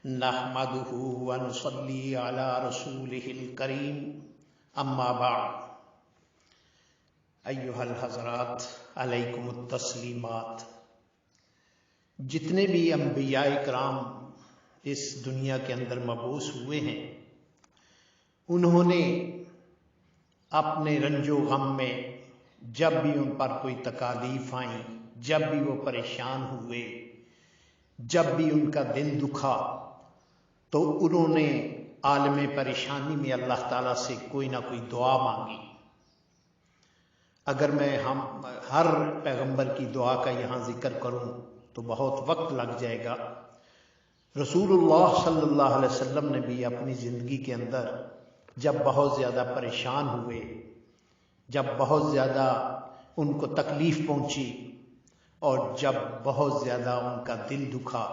نحمده ونصلي على رسوله الكريم اما بعد ایھا الحضرات علیکم التسلیمات۔ جتنے بھی انبیاء کرام اس دنیا کے اندر مبعوث ہوئے ہیں، انہوں نے اپنے رنج و غم میں جب بھی ان پر کوئی تکالیف آئیں، جب بھی وہ پریشان ہوئے، جب بھی ان کا دل دکھا، تو انہوں نے عالم پریشانی میں اللہ تعالیٰ سے کوئی نہ کوئی دعا مانگی۔ اگر میں ہر پیغمبر کی دعا کا یہاں ذکر کروں تو بہت وقت لگ جائے گا۔ رسول اللہ صلی اللہ علیہ وسلم نے بھی اپنی زندگی کے اندر جب بہت زیادہ پریشان ہوئے، جب بہت زیادہ ان کو تکلیف پہنچی اور جب بہت زیادہ ان کا دل دکھا،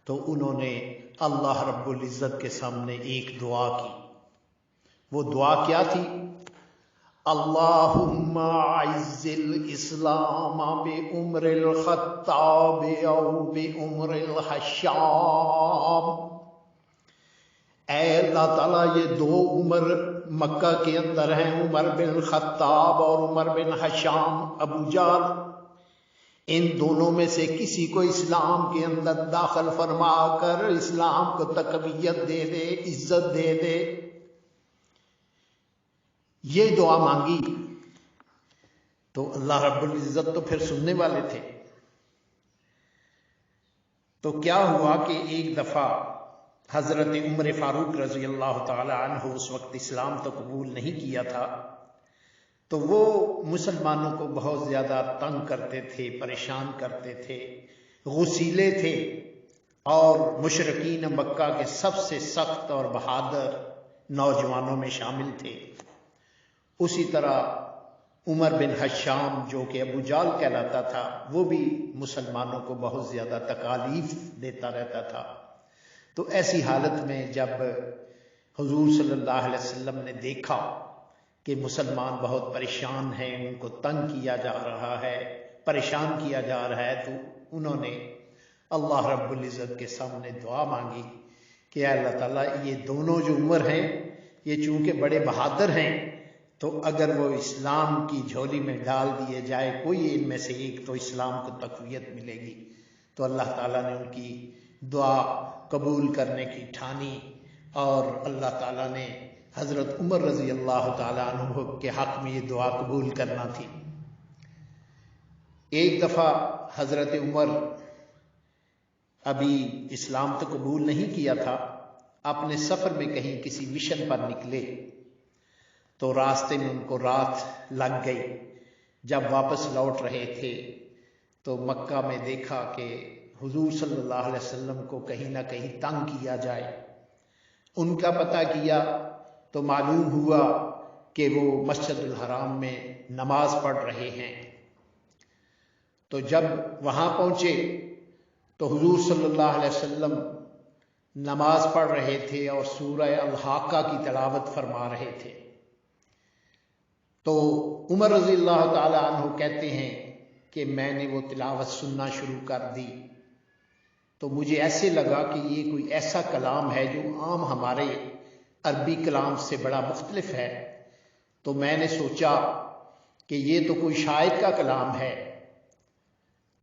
تو انہوں نے اللہ رب العزت کے سامنے ایک دعا کی۔ وہ دعا کیا تھی؟ اللہم اعز الاسلام بعمر الخطاب او بعمر الحشام۔ اے اللہ تعالیٰ، یہ دو عمر مکہ کے اندر ہیں، عمر بن الخطاب اور عمر بن حشام ابو جہل، ان دونوں میں سے کسی کو اسلام کے اندر داخل فرما کر اسلام کو تقویت دے دے، عزت دے دے۔ یہ دعا مانگی تو اللہ رب العزت تو پھر سننے والے تھے۔ تو کیا ہوا کہ ایک دفعہ حضرت عمر فاروق رضی اللہ تعالی عنہ اس وقت اسلام تو قبول نہیں کیا تھا، تو وہ مسلمانوں کو بہت زیادہ تنگ کرتے تھے، پریشان کرتے تھے، غسیلے تھے، اور مشرکین مکہ کے سب سے سخت اور بہادر نوجوانوں میں شامل تھے۔ اسی طرح عمر بن حشام جو کہ ابو جہل کہلاتا تھا، وہ بھی مسلمانوں کو بہت زیادہ تکالیف دیتا رہتا تھا۔ تو ایسی حالت میں جب حضور صلی اللہ علیہ وسلم نے دیکھا کہ مسلمان بہت پریشان ہیں، ان کو تنگ کیا جا رہا ہے، پریشان کیا جا رہا ہے، تو انہوں نے اللہ رب العزت کے سامنے دعا مانگی کہ اے اللہ تعالیٰ، یہ دونوں جو عمر ہیں، یہ چونکہ بڑے بہادر ہیں، تو اگر وہ اسلام کی جھولی میں ڈال دیے جائے کوئی ان میں سے ایک، تو اسلام کو تقویت ملے گی۔ تو اللہ تعالیٰ نے ان کی دعا قبول کرنے کی ٹھانی، اور اللہ تعالیٰ نے حضرت عمر رضی اللہ تعالیٰ عنہ کے حق میں یہ دعا قبول کرنا تھی۔ ایک دفعہ حضرت عمر ابھی اسلام تو قبول نہیں کیا تھا، اپنے سفر میں کہیں کسی مشن پر نکلے، تو راستے میں ان کو رات لگ گئی۔ جب واپس لوٹ رہے تھے تو مکہ میں دیکھا کہ حضور صلی اللہ علیہ وسلم کو کہیں نہ کہیں تنگ کیا جائے۔ ان کا پتہ کیا تو معلوم ہوا کہ وہ مسجد الحرام میں نماز پڑھ رہے ہیں۔ تو جب وہاں پہنچے تو حضور صلی اللہ علیہ وسلم نماز پڑھ رہے تھے اور سورہ الحاقہ کی تلاوت فرما رہے تھے۔ تو عمر رضی اللہ تعالی عنہ کہتے ہیں کہ میں نے وہ تلاوت سننا شروع کر دی، تو مجھے ایسے لگا کہ یہ کوئی ایسا کلام ہے جو عام ہمارے عربی کلام سے بڑا مختلف ہے۔ تو میں نے سوچا کہ یہ تو کوئی شاعر کا کلام ہے۔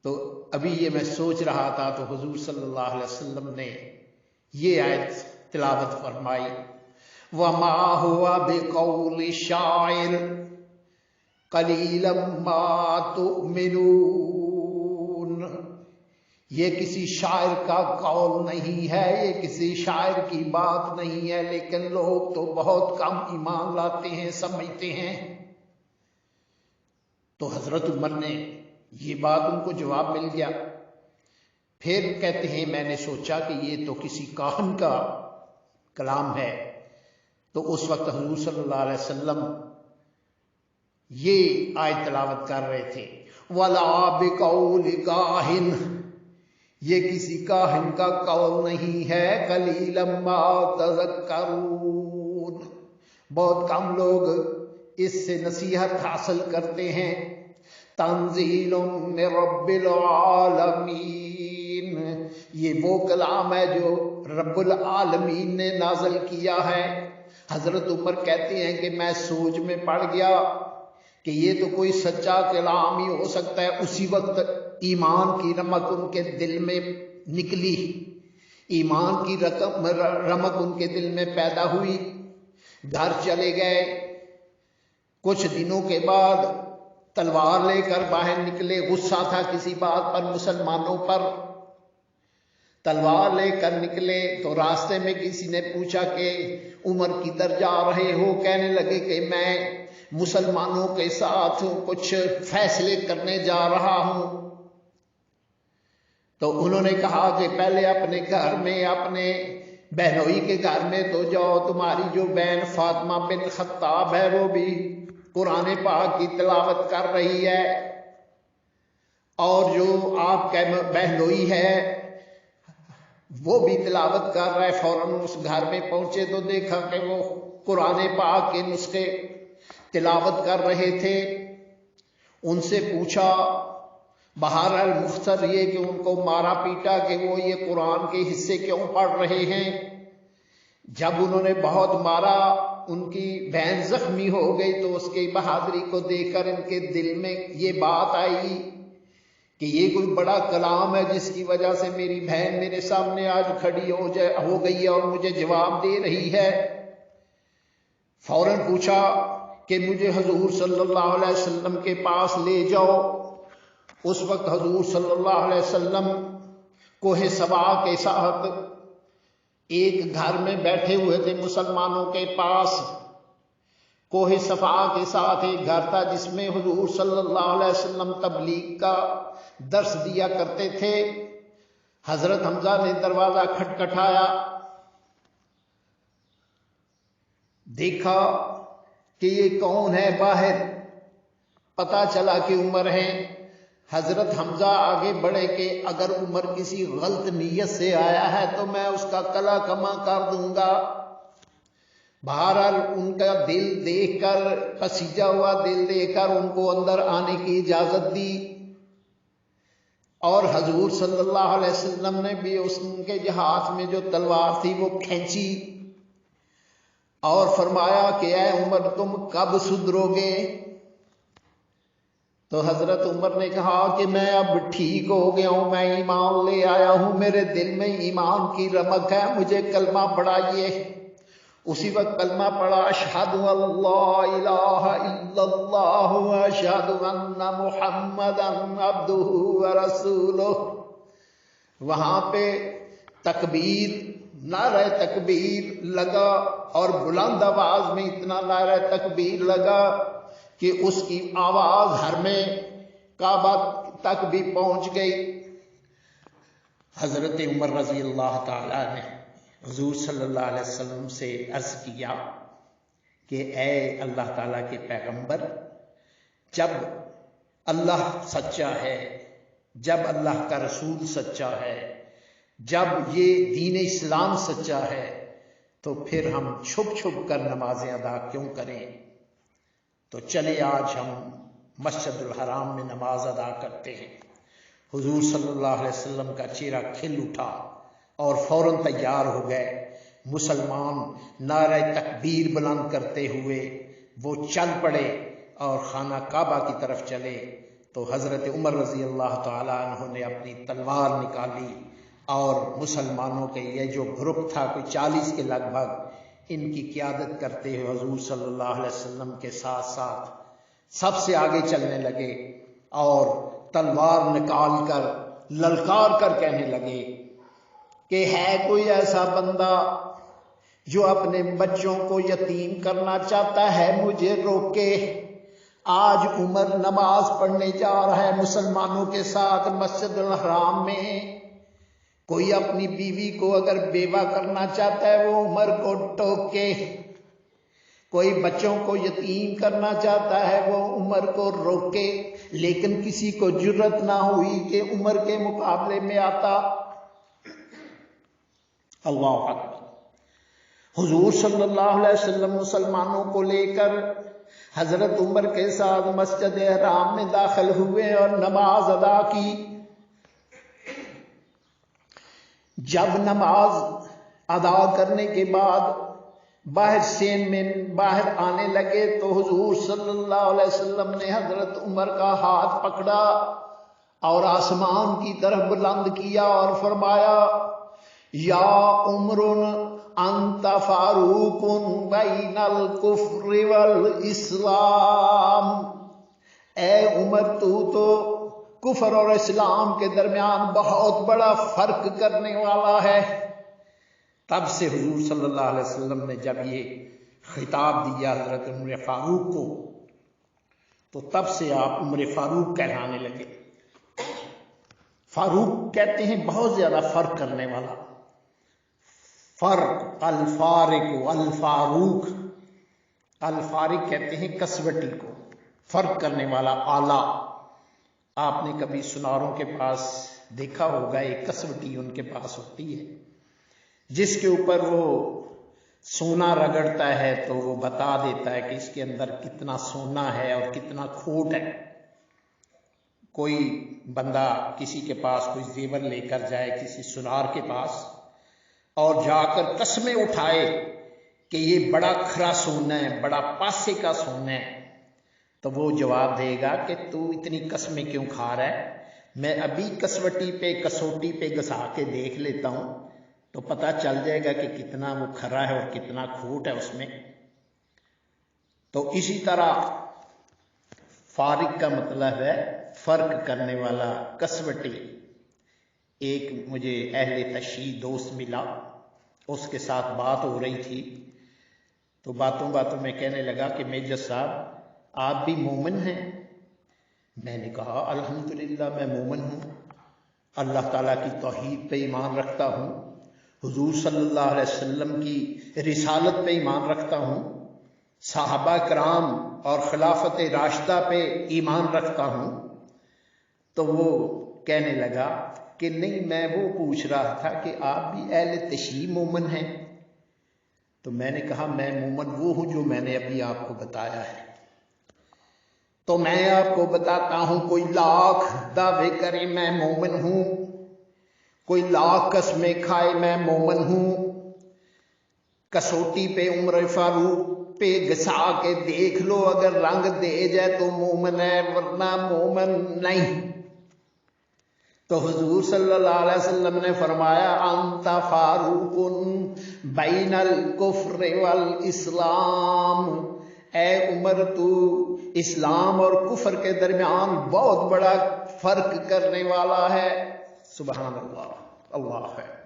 تو ابھی یہ میں سوچ رہا تھا تو حضور صلی اللہ علیہ وسلم نے یہ آیت تلاوت فرمائی، وَمَا هُوَ بِقَوْلِ شَاعِرٍ قَلِيلًا مَا تُؤْمِنُونَ۔ یہ کسی شاعر کا قول نہیں ہے، یہ کسی شاعر کی بات نہیں ہے، لیکن لوگ تو بہت کم ایمان لاتے ہیں، سمجھتے ہیں۔ تو حضرت عمر نے یہ بات ان کو جواب مل گیا۔ پھر کہتے ہیں میں نے سوچا کہ یہ تو کسی کاہن کا کلام ہے۔ تو اس وقت حضور صلی اللہ علیہ وسلم یہ آیت تلاوت کر رہے تھے، وَلَا بِقَوْلِ كَاهِنٍ، یہ کسی کاہن کا قول نہیں ہے، قَلِيلًا مَا تَذَكَّرُونَ، بہت کم لوگ اس سے نصیحت حاصل کرتے ہیں۔ تنزیل من رب العالمین، یہ وہ کلام ہے جو رب العالمین نے نازل کیا ہے۔ حضرت عمر کہتے ہیں کہ میں سوچ میں پڑ گیا کہ یہ تو کوئی سچا کلام ہی ہو سکتا ہے۔ اسی وقت ایمان کی رمق ان کے دل میں نکلی، ایمان کی رمق ان کے دل میں پیدا ہوئی، گھر چلے گئے۔ کچھ دنوں کے بعد تلوار لے کر باہر نکلے، غصہ تھا کسی بات پر مسلمانوں پر، تلوار لے کر نکلے تو راستے میں کسی نے پوچھا کہ عمر کدھر جا رہے ہو؟ کہنے لگے کہ میں مسلمانوں کے ساتھ کچھ فیصلے کرنے جا رہا ہوں۔ تو انہوں نے کہا کہ پہلے اپنے گھر میں، اپنے بہنوئی کے گھر میں تو جاؤ، تمہاری جو بہن فاطمہ بن خطاب ہے وہ بھی قرآن پاک کی تلاوت کر رہی ہے، اور جو آپ کا بہنوئی ہے وہ بھی تلاوت کر رہا ہے۔ فوراً اس گھر میں پہنچے تو دیکھا کہ وہ قرآن پاک کے نسخے تلاوت کر رہے تھے۔ ان سے پوچھا، بہرحال مختصر یہ کہ ان کو مارا پیٹا کہ وہ یہ قرآن کے حصے کیوں پڑھ رہے ہیں۔ جب انہوں نے بہت مارا، ان کی بہن زخمی ہو گئی، تو اس کی بہادری کو دیکھ کر ان کے دل میں یہ بات آئی کہ یہ کوئی بڑا کلام ہے جس کی وجہ سے میری بہن میرے سامنے آج کھڑی ہو گئی ہے اور مجھے جواب دے رہی ہے۔ فوراً پوچھا کہ مجھے حضور صلی اللہ علیہ وسلم کے پاس لے جاؤ۔ اس وقت حضور صلی اللہ علیہ وسلم کوہ صفا کے ساتھ ایک گھر میں بیٹھے ہوئے تھے مسلمانوں کے پاس۔ کوہ صفا کے ساتھ ایک گھر تھا جس میں حضور صلی اللہ علیہ وسلم تبلیغ کا درس دیا کرتے تھے۔ حضرت حمزہ نے دروازہ کھٹکھٹایا، دیکھا کہ یہ کون ہے باہر، پتا چلا کہ عمر ہیں۔ حضرت حمزہ آگے بڑھے کہ اگر عمر کسی غلط نیت سے آیا ہے تو میں اس کا کلا کما کر دوں گا۔ بہرحال ان کا دل دیکھ کر، پسیجا ہوا دل دیکھ کر ان کو اندر آنے کی اجازت دی، اور حضور صلی اللہ علیہ وسلم نے بھی اس کے ہاتھ میں جو تلوار تھی وہ کھینچی اور فرمایا کہ اے عمر تم کب سدھرو گے؟ تو حضرت عمر نے کہا کہ میں اب ٹھیک ہو گیا ہوں، میں ایمان لے آیا ہوں، میرے دل میں ایمان کی رمق ہے، مجھے کلمہ پڑھائیے۔ اسی وقت کلمہ پڑھا، اشہد ان لا الہ الا اللہ واشہد ان محمدا عبدہ ورسولہ۔ وہاں پہ تکبیر، نعرہ تکبیر لگا، اور بلند آواز میں اتنا نعرہ تکبیر لگا کہ اس کی آواز حرم کعبہ تک بھی پہنچ گئی۔ حضرت عمر رضی اللہ تعالیٰ نے حضور صلی اللہ علیہ وسلم سے عرض کیا کہ اے اللہ تعالیٰ کے پیغمبر، جب اللہ سچا ہے، جب اللہ کا رسول سچا ہے، جب یہ دین اسلام سچا ہے، تو پھر ہم چھپ چھپ کر نمازیں ادا کیوں کریں؟ تو چلے آج ہم مسجد الحرام میں نماز ادا کرتے ہیں۔ حضور صلی اللہ علیہ وسلم کا چہرہ کھل اٹھا اور فوراً تیار ہو گئے۔ مسلمان نعرہ تکبیر بلند کرتے ہوئے وہ چل پڑے اور خانہ کعبہ کی طرف چلے۔ تو حضرت عمر رضی اللہ تعالیٰ عنہ نے اپنی تلوار نکالی اور مسلمانوں کے یہ جو گروپ تھا، کوئی 40 کے لگ بھگ، ان کی قیادت کرتے ہوئے حضور صلی اللہ علیہ وسلم کے ساتھ ساتھ سب سے آگے چلنے لگے اور تلوار نکال کر للکار کر کہنے لگے کہ ہے کوئی ایسا بندہ جو اپنے بچوں کو یتیم کرنا چاہتا ہے، مجھے روکے۔ آج عمر نماز پڑھنے جا رہا ہے مسلمانوں کے ساتھ مسجد الحرام میں، کوئی اپنی بیوی کو اگر بیوہ کرنا چاہتا ہے وہ عمر کو ٹوکے، کوئی بچوں کو یتیم کرنا چاہتا ہے وہ عمر کو روکے، لیکن کسی کو جرت نہ ہوئی کہ عمر کے مقابلے میں آتا۔ اللہ اکبر۔ حضور صلی اللہ علیہ وسلم مسلمانوں کو لے کر حضرت عمر کے ساتھ مسجد حرام میں داخل ہوئے اور نماز ادا کی۔ جب نماز ادا کرنے کے بعد باہر آنے لگے تو حضور صلی اللہ علیہ وسلم نے حضرت عمر کا ہاتھ پکڑا اور آسمان کی طرف بلند کیا اور فرمایا یا عمر انت فاروق بین الکفر والاسلام، اے عمر تو کفر اور اسلام کے درمیان بہت بڑا فرق کرنے والا ہے۔ تب سے حضور صلی اللہ علیہ وسلم نے جب یہ خطاب دیا حضرت عمر فاروق کو تو تب سے آپ عمر فاروق کہلانے لگے۔ فاروق کہتے ہیں بہت زیادہ فرق کرنے والا، فرق، الفارق، الفاروق، الفارق کہتے ہیں کسوٹی کو، فرق کرنے والا آلہ۔ آپ نے کبھی سناروں کے پاس دیکھا ہوگا ایک کسوٹی ان کے پاس ہوتی ہے جس کے اوپر وہ سونا رگڑتا ہے تو وہ بتا دیتا ہے کہ اس کے اندر کتنا سونا ہے اور کتنا کھوٹ ہے۔ کوئی بندہ کسی کے پاس کوئی زیور لے کر جائے کسی سنار کے پاس اور جا کر قسمیں اٹھائے کہ یہ بڑا کھرا سونا ہے، بڑا پاسے کا سونا ہے، تو وہ جواب دے گا کہ تو اتنی قسمیں کیوں کھا رہا ہے، میں ابھی کسوٹی پہ کسوٹی پہ گھسا کے دیکھ لیتا ہوں تو پتہ چل جائے گا کہ کتنا وہ کھرا ہے اور کتنا کھوٹ ہے اس میں۔ تو اسی طرح فارق کا مطلب ہے فرق کرنے والا، کسوٹی۔ ایک مجھے اہل تشیع دوست ملا، اس کے ساتھ بات ہو رہی تھی تو باتوں باتوں میں کہنے لگا کہ میجر صاحب آپ بھی مومن ہیں؟ میں نے کہا الحمدللہ میں مومن ہوں، اللہ تعالیٰ کی توحید پہ ایمان رکھتا ہوں، حضور صلی اللہ علیہ وسلم کی رسالت پہ ایمان رکھتا ہوں، صحابہ کرام اور خلافت راشدہ پہ ایمان رکھتا ہوں۔ تو وہ کہنے لگا کہ نہیں، میں وہ پوچھ رہا تھا کہ آپ بھی اہل تشیع مومن ہیں؟ تو میں نے کہا میں مومن وہ ہوں جو میں نے ابھی آپ کو بتایا ہے۔ تو میں آپ کو بتاتا ہوں، کوئی لاکھ دعوے کرے میں مومن ہوں، کوئی لاکھ قسمیں کھائے میں مومن ہوں، کسوٹی پہ عمر فاروق پہ گھسا کے دیکھ لو، اگر رنگ دے جائے تو مومن ہے ورنہ مومن نہیں۔ تو حضور صلی اللہ علیہ وسلم نے فرمایا انت فاروق بین الکفر والاسلام، اے عمر تو اسلام اور کفر کے درمیان بہت بڑا فرق کرنے والا ہے۔ سبحان اللہ، اللہ ہے۔